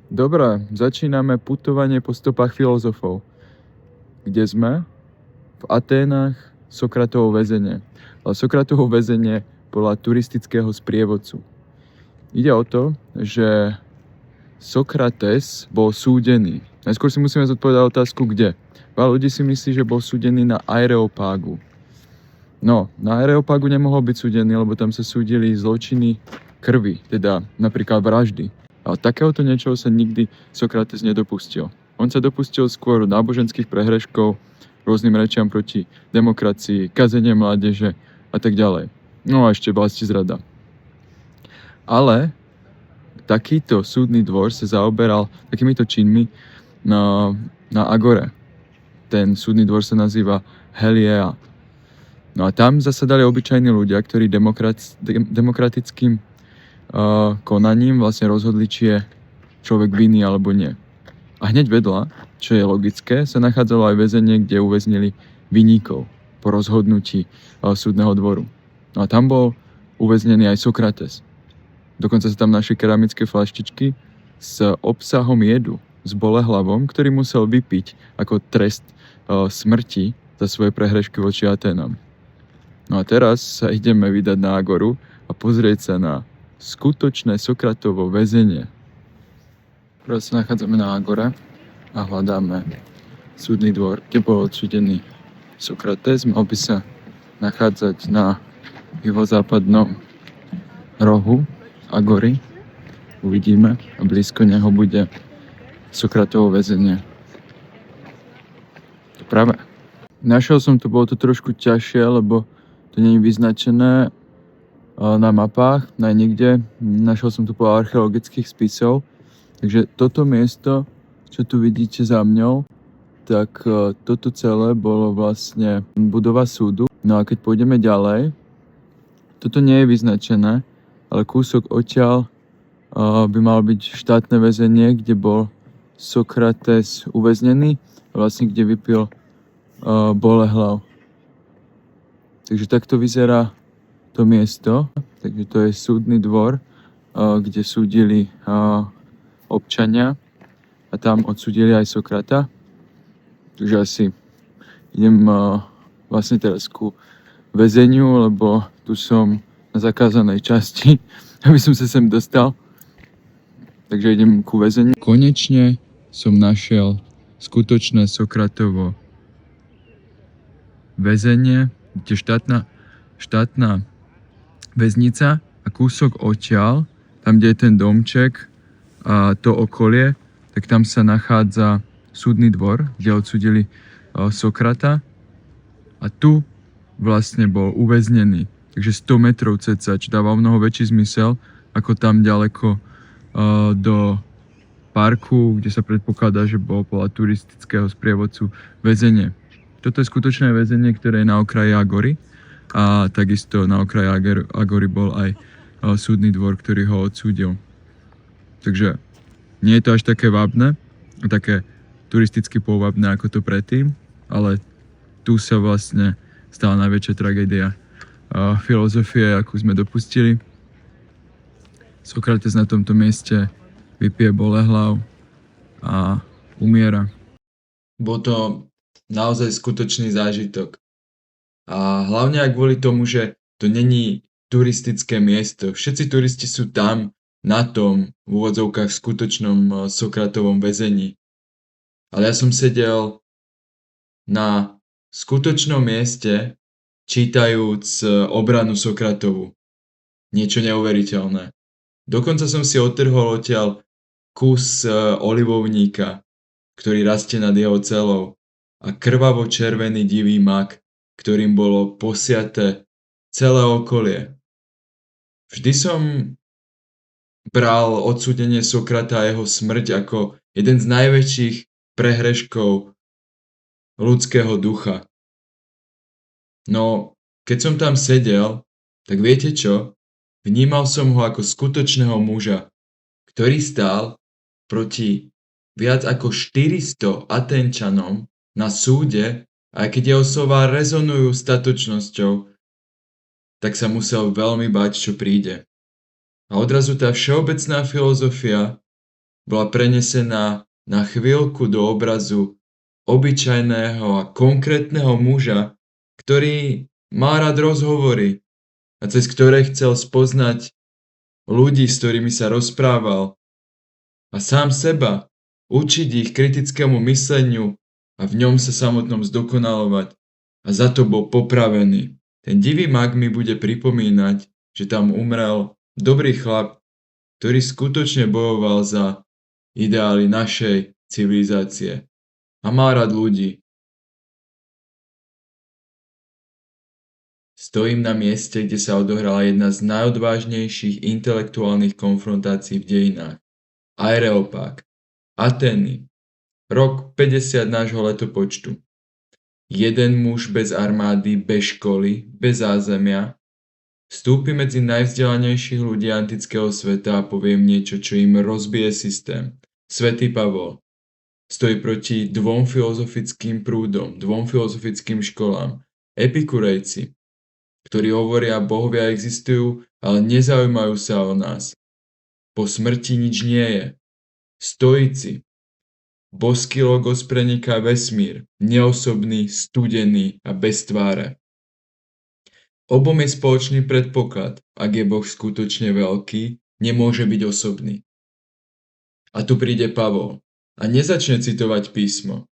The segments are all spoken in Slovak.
Dobre, začíname putovanie po stopách filozofov. Kde sme? V Aténach, Sokratovo väzenie. Ale Sokratovo väzenie podľa turistického sprievodcu. Ide o to, že Sokrates bol súdený. Najskôr si musíme zodpovedať otázku, kde. Veľa ľudí si myslí, že bol súdený na Areopágu. No, na Areopágu nemohol byť súdený, lebo tam sa súdili zločiny krvi, teda napríklad vraždy. Ale takéhoto niečoho sa nikdy Sokrates nedopustil. On sa dopustil skôr náboženských prehreškov, rôznym rečiam proti demokracii, kazenie mládeže a tak ďalej. No a ešte vlastizrada. Ale takýto súdny dvor sa zaoberal takýmito činmi na Agore. Ten súdny dvor sa nazýva Heliea. No a tam zasadali obyčajní ľudia, ktorí demokratickým konaním vlastne rozhodli, či je človek vinný alebo nie. A hneď vedľa, čo je logické, sa nachádzalo aj väzenie, kde uväznili vinníkov po rozhodnutí súdneho dvoru. No a tam bol uväznený aj Sokrates. Dokonca sa tam našli keramické flaštičky s obsahom jedu, s bolehlavom, ktorý musel vypiť ako trest smrti za svoje prehrešky voči Aténam. No a teraz sa ideme vydať na Agoru a pozrieť sa na skutočné Sokratovo väzenie. Teraz sa nachádzame na Agore a hľadáme súdny dvor, kde bol odsúdený Sokrates. Mal by sa nachádzať na juhozápadnom rohu Agory. Uvidíme a blízko neho bude Sokratovo väzenie. To práve. Našiel som to, bolo to trošku ťažšie, lebo to nie je vyznačené na mapách, nikde. Našiel som to podľa archeologických spisov. Takže toto miesto, čo tu vidíte za mňou, tak toto celé bolo vlastne budova súdu. No a keď pôjdeme ďalej, toto nie je vyznačené, ale kúsok odtiaľ by malo byť štátne väzenie, kde bol Sokrates uväznený, vlastne kde vypil bolehlav. Takže takto vyzerá to miesto. Takže to je súdny dvor, kde súdili občania a tam odsúdili aj Sokrata. Takže asi idem vlastne teraz ku väzeniu, lebo tu som na zakázanej časti, aby som sa sem dostal. Takže idem ku väzeniu. Konečne som našiel skutočné Sokratovo väzenie, kde štátna väznica a kúsok odtiaľ, tam, kde je ten domček a to okolie, tak tam sa nachádza súdny dvor, kde odsúdili Sokrata a tu vlastne bol uväznený. Takže 100 metrov cca, čo dáva mnoho väčší zmysel, ako tam ďaleko do parku, kde sa predpokladá, že bol podľa turistického sprievodcu väzenie. Toto je skutočné väzenie, ktoré je na okraji Agory a takisto na okraji Agory bol aj súdny dvor, ktorý ho odsúdil. Takže nie je to až také vábne, také turisticky povabné ako to predtým, ale tu sa vlastne stala najväčšia tragédia filozofie, akú sme dopustili. Sokrates na tomto mieste vypije bolehlav a umiera. Bol to naozaj skutočný zážitok. A hlavne aj kvôli tomu, že to není turistické miesto. Všetci turisti sú tam, na tom, v úvodzovkách skutočnom Sokratovom väzení. Ale ja som sedel na skutočnom mieste, čítajúc obranu Sokratovu. Niečo neuveriteľné. Dokonca som si odtrhol odtiaľ kus olivovníka, ktorý rastie nad jeho celou, a krvavo červený divý mak, ktorým bolo posiaté celé okolie. Vždy som bral odsúdenie Sokrata a jeho smrť ako jeden z najväčších prehreškov ľudského ducha. No, keď som tam sedel, tak viete čo? Vnímal som ho ako skutočného muža, ktorý stál proti viac ako 400 Aténčanom na súde, a aj keď jeho slová rezonujú statočnosťou, tak sa musel veľmi báť, čo príde. A odrazu tá všeobecná filozofia bola prenesená na chvíľku do obrazu obyčajného a konkrétneho muža, ktorý mal rád rozhovory a cez ktoré chcel spoznať ľudí, s ktorými sa rozprával a sám seba, učiť ich kritickému mysleniu a v ňom sa samotnom zdokonalovať a za to bol popravený. Ten divý mag mi bude pripomínať, že tam umrel dobrý chlap, ktorý skutočne bojoval za ideály našej civilizácie a má rád ľudí. Stojím na mieste, kde sa odohrala jedna z najodvážnejších intelektuálnych konfrontácií v dejinách. Areopág, Atény, rok 50 nášho letopočtu. Jeden muž bez armády, bez školy, bez zázemia vstúpi medzi najvzdelanejších ľudí antického sveta a povie niečo, čo im rozbije systém. Svätý Pavol stojí proti dvom filozofickým prúdom, dvom filozofickým školám. Epikurejci, ktorí hovoria, bohovia existujú, ale nezaujímajú sa o nás. Po smrti nič nie je. Stoici, boský logos preniká vesmír, neosobný, studený a bez tváre. Obom je spoločný predpoklad, ak je Boh skutočne veľký, nemôže byť osobný. A tu príde Pavol a nezačne citovať písmo.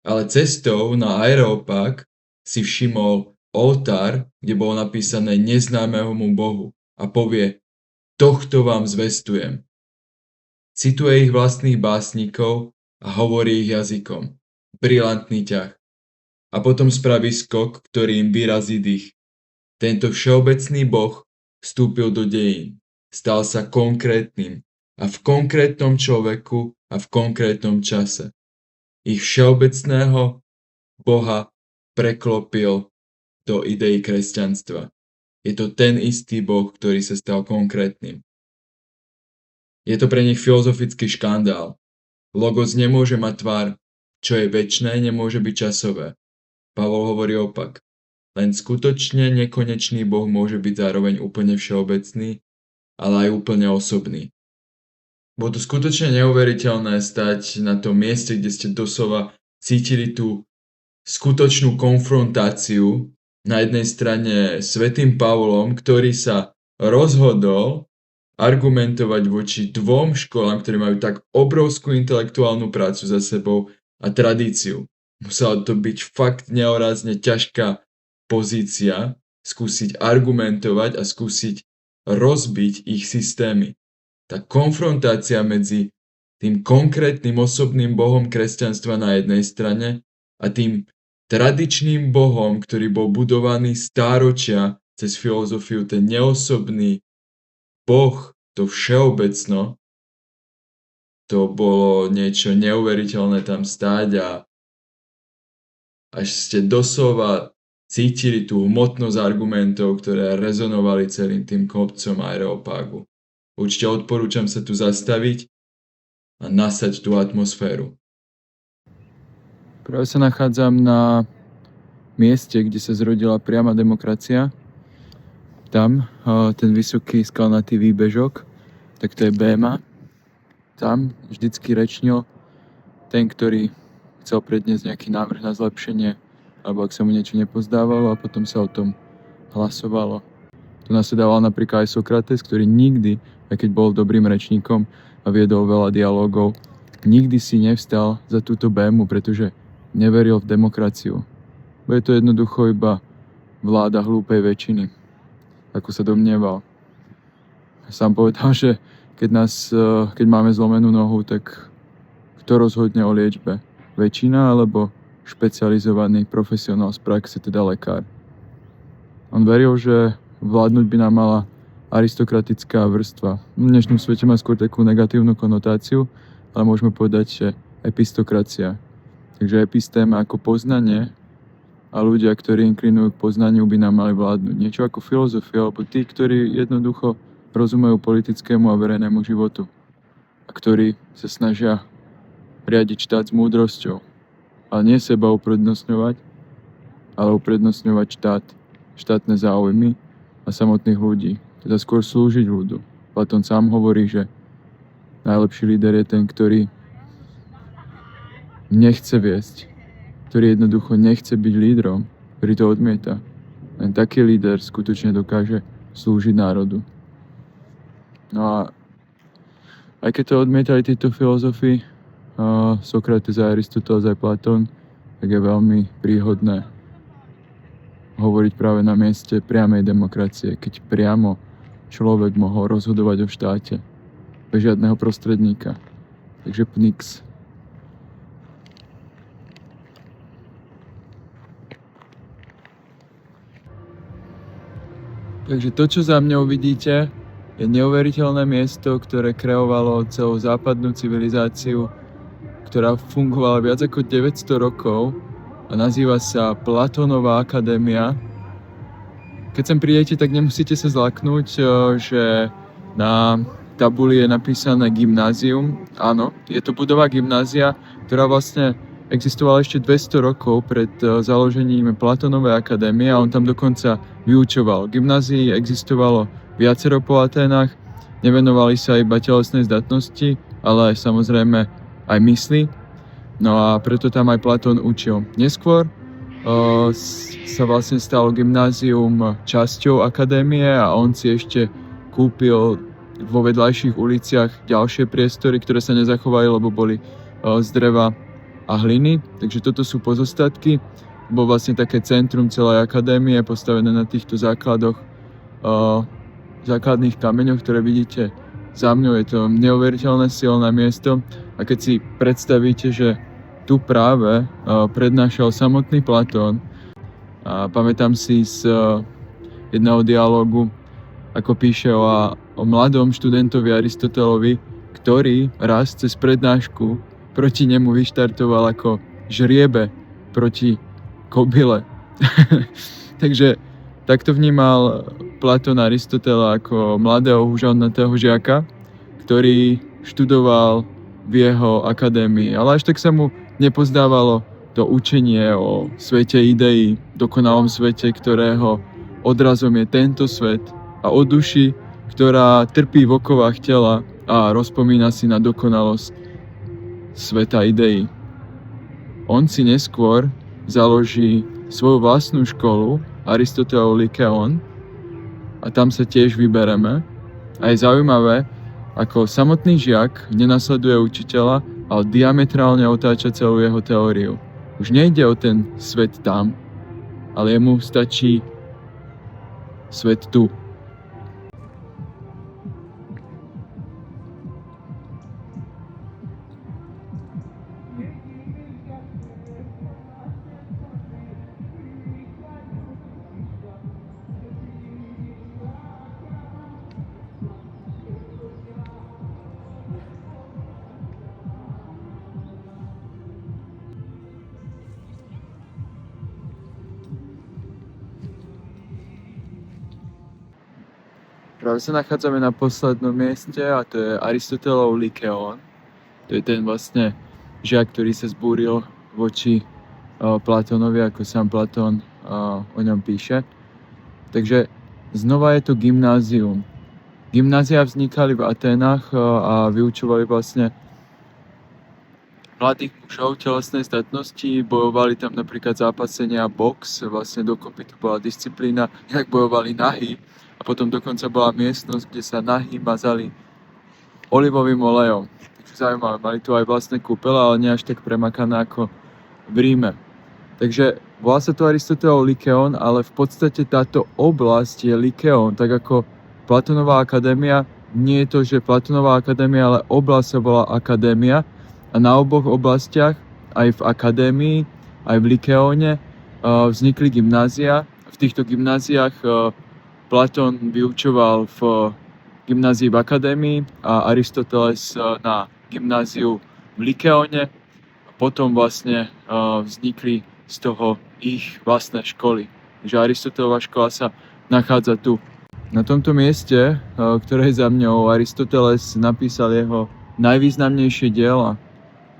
Ale cestou na Areopág si všimol oltár, kde bolo napísané neznámému Bohu a povie: tohto vám zvestujem. Cituje ich vlastných básnikov a hovorí ich jazykom. Brilantný ťah. A potom spraví skok, ktorý im vyrazí dých. Tento všeobecný Boh vstúpil do dejín. Stal sa konkrétnym a v konkrétnom človeku a v konkrétnom čase. Ich všeobecného Boha preklopil do idei kresťanstva. Je to ten istý Boh, ktorý sa stal konkrétnym. Je to pre nich filozofický škandál. Logos nemôže mať tvár, čo je večné, nemôže byť časové. Pavol hovorí opak. Len skutočne nekonečný Boh môže byť zároveň úplne všeobecný, ale aj úplne osobný. Bolo to skutočne neuveriteľné stať na tom mieste, kde ste doslova cítili tú skutočnú konfrontáciu na jednej strane svätým Pavlom, ktorý sa rozhodol argumentovať voči dvom školám, ktoré majú tak obrovskú intelektuálnu prácu za sebou a tradíciu. Musela to byť fakt nehorázne ťažká pozícia skúsiť argumentovať a skúsiť rozbiť ich systémy. Tá konfrontácia medzi tým konkrétnym osobným Bohom kresťanstva na jednej strane a tým tradičným Bohom, ktorý bol budovaný stáročia cez filozofiu, ten neosobný Boh, to všeobecno, to bolo niečo neuveriteľné tam stáť a až ste doslova cítili tú hmotnosť argumentov, ktoré rezonovali celým tým kopcom Areopágu. Určite odporúčam sa tu zastaviť a nasať tú atmosféru. Práve sa nachádzam na mieste, kde sa zrodila priama demokracia. Tam ten vysoký skalnatý výbežok, tak to je Béma. Tam vždycky rečnil ten, ktorý chcel predniesť nejaký návrh na zlepšenie, alebo ak sa mu niečo nepozdávalo a potom sa o tom hlasovalo. Tu nasedával napríklad aj Sokrates, ktorý nikdy, aj keď bol dobrým rečníkom a viedol veľa dialogov, nikdy si nevstal za túto Bému, pretože neveril v demokraciu. Bo je to jednoducho iba vláda hlúpej väčšiny, ako sa domnieval. Sám povedal, že keď máme zlomenú nohu, tak kto rozhodne o liečbe? Väčšina alebo špecializovaný profesionál z praxe, teda lekár? On veril, že vládnuť by nám mala aristokratická vrstva. V dnešnom svete má skôr takú negatívnu konotáciu, ale môžeme povedať, že epistokracia. Takže epistéma ako poznanie a ľudia, ktorí inklinujú k poznaniu, by nám mali vládnuť. Niečo ako filozofia, alebo tí, ktorí jednoducho rozumejú politickému a verejnému životu a ktorí sa snažia riadiť štát s múdrosťou. Ale nie seba uprednostňovať, ale uprednostňovať štát, štátne záujmy a samotných ľudí. Teda skôr slúžiť ľudu. Platón sám hovorí, že Najlepší líder je ten, ktorý nechce viesť, ktorý jednoducho nechce byť lídrom, ktorý to odmieta. Len taký líder skutočne dokáže slúžiť národu. No a aj keď to odmietali títo filozofi, Sokrates, Aristoteles aj Platón, tak je veľmi príhodné hovoriť práve na mieste priamej demokracie, keď priamo človek mohol rozhodovať o štáte bez žiadneho prostredníka. Takže Pnyx. Takže to, čo za mňou vidíte, je neuveriteľné miesto, ktoré kreovalo celú západnú civilizáciu, ktorá fungovala viac ako 900 rokov a nazýva sa Platónová akadémia. Keď sem prídete, tak nemusíte sa zlaknúť, že na tabuli je napísané gymnázium. Áno, je to budova gymnázia, ktorá vlastne existovala ešte 200 rokov pred založením Platónovej akadémie a on tam dokonca vyučoval. V gymnázii existovalo viacero po Aténach, nevenovali sa iba telesnej zdatnosti, ale samozrejme aj mysli. No a preto tam aj Platón učil. Neskôr sa vlastne stalo gymnázium časťou akadémie a on si ešte kúpil vo vedľajších uliciach ďalšie priestory, ktoré sa nezachovali, lebo boli z dreva a hliny. Takže toto sú pozostatky. Bolo vlastne také centrum celej akadémie, postavené na týchto základoch, základných kameňoch, ktoré vidíte za mňou. Je to neuveriteľné silné miesto. A keď si predstavíte, že tu práve prednášal samotný Platón, a pamätám si z jedného dialógu, ako píše o mladom študentovi Aristotelovi, ktorý raz cez prednášku proti nemu vyštartoval ako žriebe proti kobyle. Takže takto vnímal Platón Aristotela ako mladého húževnatého žiaka, ktorý študoval v jeho akadémii. Ale až tak sa mu nepozdávalo to učenie o svete ideí, dokonalom svete, ktorého odrazom je tento svet, a o duši, ktorá trpí v okovách tela a rozpomína si na dokonalosť sveta ideí. On si neskôr založí svoju vlastnú školu, Aristotelov Lykeon, a tam sa tiež vybereme. A je zaujímavé, ako samotný žiak nenasleduje učiteľa, ale diametrálne otáča celú jeho teóriu. Už nejde o ten svet tam, ale jemu stačí svet tu. Práve sa nachádzame na poslednom mieste a to je Aristotelov Lykeon. To je ten vlastne žiak, ktorý sa zbúril voči Platónovi, ako sám Platón o ňom píše. Takže znova je to gymnázium. Gymnázia vznikali v Aténach a vyučovali vlastne mladých mužov telesnej zdatnosti, bojovali tam napríklad zápasenia a box, vlastne dokopy to bola disciplína, jak bojovali nahý. A potom dokonca bola miestnosť, kde sa nahý mazali olivovým olejom. Takže zaujímavé, mali tu aj vlastné kúpele, ale nie až tak premakané ako v Ríme. Takže volá sa to Aristotelov Lykeon, ale v podstate táto oblasť je Lykeon, tak ako Platónová akadémia. Nie je to, že Platónová akadémia, ale oblasť sa volá akadémia. A na oboch oblastiach, aj v akadémii, aj v Lykeone, vznikli gymnázia. V týchto gymnáziách Platón vyučoval v gymnázii v akadémii a Aristoteles na gymnáziu v Lykeone. Potom vlastne vznikli z toho ich vlastné školy. Takže Aristotelová škola sa nachádza tu. Na tomto mieste, ktoré je za mňou, Aristoteles napísal jeho najvýznamnejšie diela,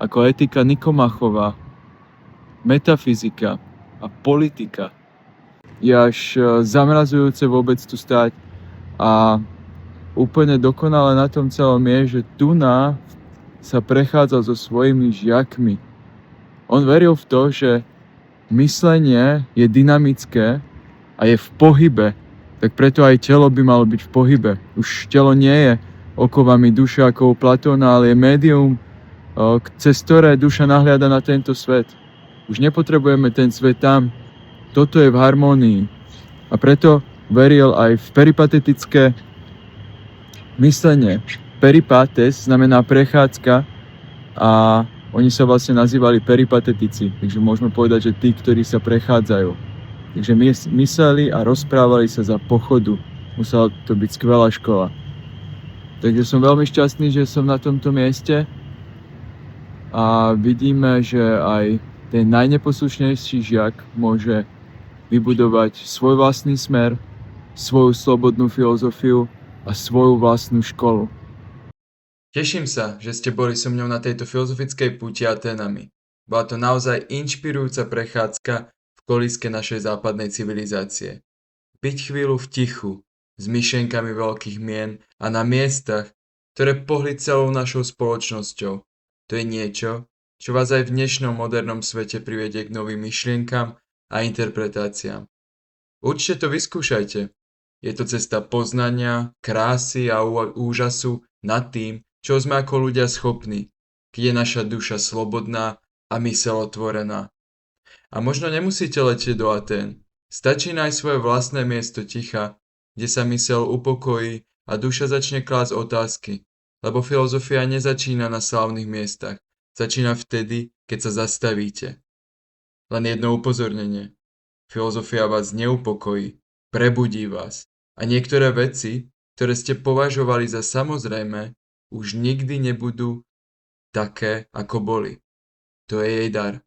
ako Etika Nikomachova, Metafyzika a Politika. Je až zamrazujúce vôbec tu stáť a úplne dokonalé na tom celom je, že tu sa prechádzal so svojimi žiakmi. On veril v to, že myslenie je dynamické a je v pohybe, tak preto aj telo by malo byť v pohybe. Už telo nie je okovami duše ako u Platóna, ale je médium, cez ktoré duša nahliada na tento svet. Už nepotrebujeme ten svet tam. Toto je v harmónii. A preto veril aj v peripatetické myslenie. Peripates znamená prechádzka a oni sa vlastne nazývali peripatetici. Takže môžeme povedať, že tí, ktorí sa prechádzajú. Takže mysleli a rozprávali sa za pochodu. Musela to byť skvelá škola. Takže som veľmi šťastný, že som na tomto mieste a vidíme, že aj ten najneposlušnejší žiak môže vybudovať svoj vlastný smer, svoju slobodnú filozofiu a svoju vlastnú školu. Teším sa, že ste boli so mňou na tejto filozofickej púti Aténami. Bola to naozaj inšpirujúca prechádzka v kolíske našej západnej civilizácie. Byť chvíľu v tichu, s myšlienkami veľkých mien a na miestach, ktoré pohli celou našou spoločnosťou. To je niečo, čo vás aj v dnešnom modernom svete privedie k novým myšlienkam a interpretáciám. Určite to vyskúšajte. Je to cesta poznania, krásy a úžasu nad tým, čo sme ako ľudia schopní, keď je naša duša slobodná a myseľ otvorená. A možno nemusíte letieť do Atén. Stačí nájsť svoje vlastné miesto ticha, kde sa myseľ upokojí a duša začne klásť otázky, lebo filozofia nezačína na slávnych miestach, začína vtedy, keď sa zastavíte. Len jedno upozornenie. Filozofia vás neupokojí, prebudí vás a niektoré veci, ktoré ste považovali za samozrejmé, už nikdy nebudú také, ako boli. To je jej dar.